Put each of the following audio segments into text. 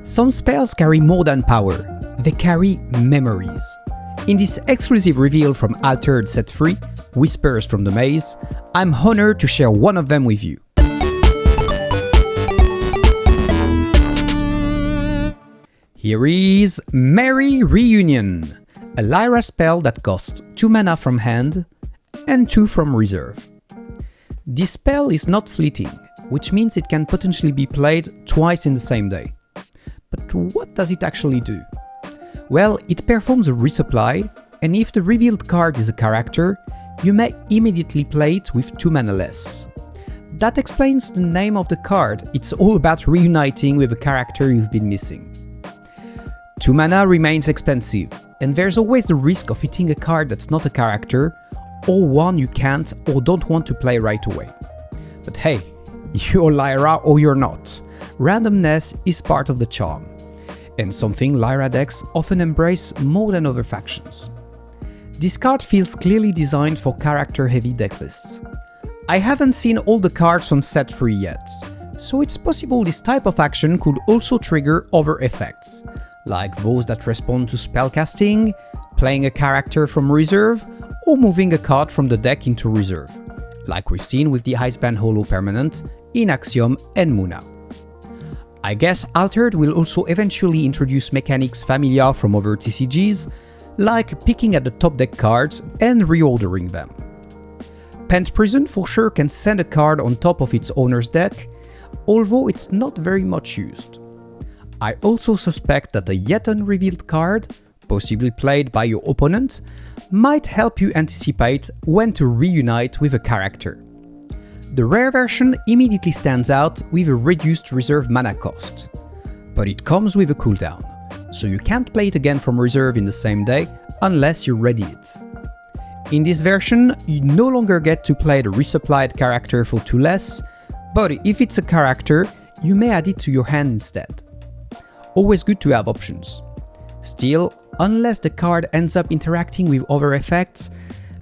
Some spells carry more than power, they carry memories. In this exclusive reveal from Altered Set 3, Whispers from the Maze, I'm honored to share one of them with you. Here is Merry Reunion, a Lyra spell that costs 2 mana from hand and 2 from reserve. This spell is not fleeting, which means it can potentially be played twice in the same day. But what does it actually do? Well, it performs a resupply, and if the revealed card is a character, you may immediately play it with 2 mana less. That explains the name of the card, it's all about reuniting with a character you've been missing. 2 mana remains expensive, and there's always the risk of hitting a card that's not a character, or one you can't or don't want to play right away. But hey, you're Lyra or you're not. Randomness is part of the charm, and something Lyra decks often embrace more than other factions. This card feels clearly designed for character-heavy decklists. I haven't seen all the cards from set 3 yet, so it's possible this type of action could also trigger other effects, like those that respond to spellcasting, playing a character from reserve, or moving a card from the deck into reserve, like we've seen with the Iceband Holo permanent in Axiom and Muna. I guess Altered will also eventually introduce mechanics familiar from other TCGs, like picking at the top deck cards and reordering them. Pent Prison for sure can send a card on top of its owner's deck, although it's not very much used. I also suspect that a yet unrevealed card, possibly played by your opponent, might help you anticipate when to reunite with a character. The rare version immediately stands out with a reduced reserve mana cost, but it comes with a cooldown, so you can't play it again from reserve in the same day unless you ready it. In this version, you no longer get to play the resupplied character for 2 less, but if it's a character, you may add it to your hand instead. Always good to have options. Still, unless the card ends up interacting with other effects,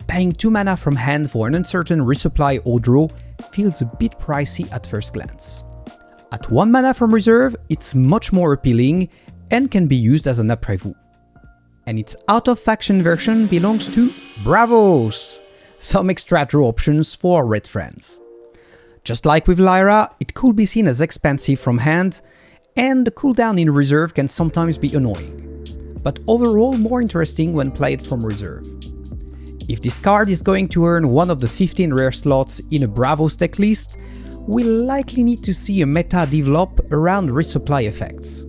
paying 2 mana from hand for an uncertain resupply or draw feels a bit pricey at first glance. At 1 mana from reserve, it's much more appealing and can be used as an après-vous. And its out-of-faction version belongs to Bravos! Some extra draw options for our red friends. Just like with Lyra, it could be seen as expensive from hand, and the cooldown in reserve can sometimes be annoying, but overall more interesting when played from reserve. If this card is going to earn one of the 15 rare slots in a Bravos deck list, we'll likely need to see a meta develop around resupply effects.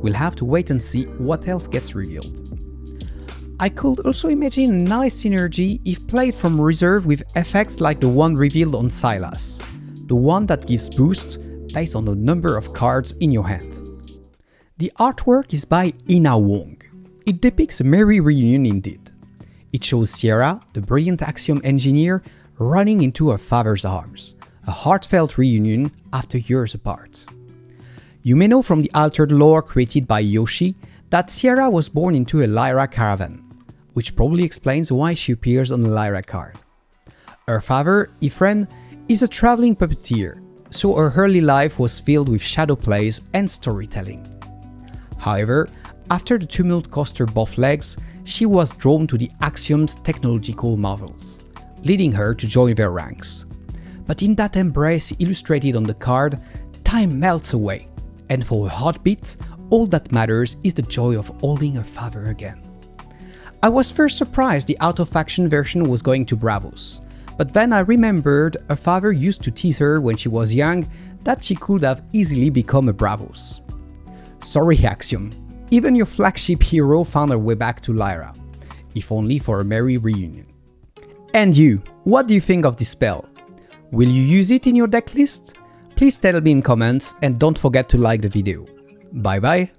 We'll have to wait and see what else gets revealed. I could also imagine a nice synergy if played from reserve with effects like the one revealed on Silas, the one that gives boosts based on the number of cards in your hand. The artwork is by Ina Wong. It depicts a merry reunion indeed. It shows Sierra, the brilliant Axiom engineer, running into her father's arms, a heartfelt reunion after years apart. You may know from the altered lore created by Yoshi that Sierra was born into a Lyra caravan, which probably explains why she appears on the Lyra card. Her father, Ifren, is a traveling puppeteer, so her early life was filled with shadow plays and storytelling. However, after the tumult cost her both legs, she was drawn to the Axiom's technological marvels, leading her to join their ranks. But in that embrace illustrated on the card, time melts away, and for a heartbeat, all that matters is the joy of holding her father again. I was first surprised the out-of-faction version was going to Bravos, but then I remembered her father used to tease her when she was young that she could have easily become a Bravos. Sorry Axiom, even your flagship hero found her way back to Lyra, if only for a merry reunion. And you, what do you think of this spell? Will you use it in your deck list? Please tell me in comments and don't forget to like the video. Bye bye!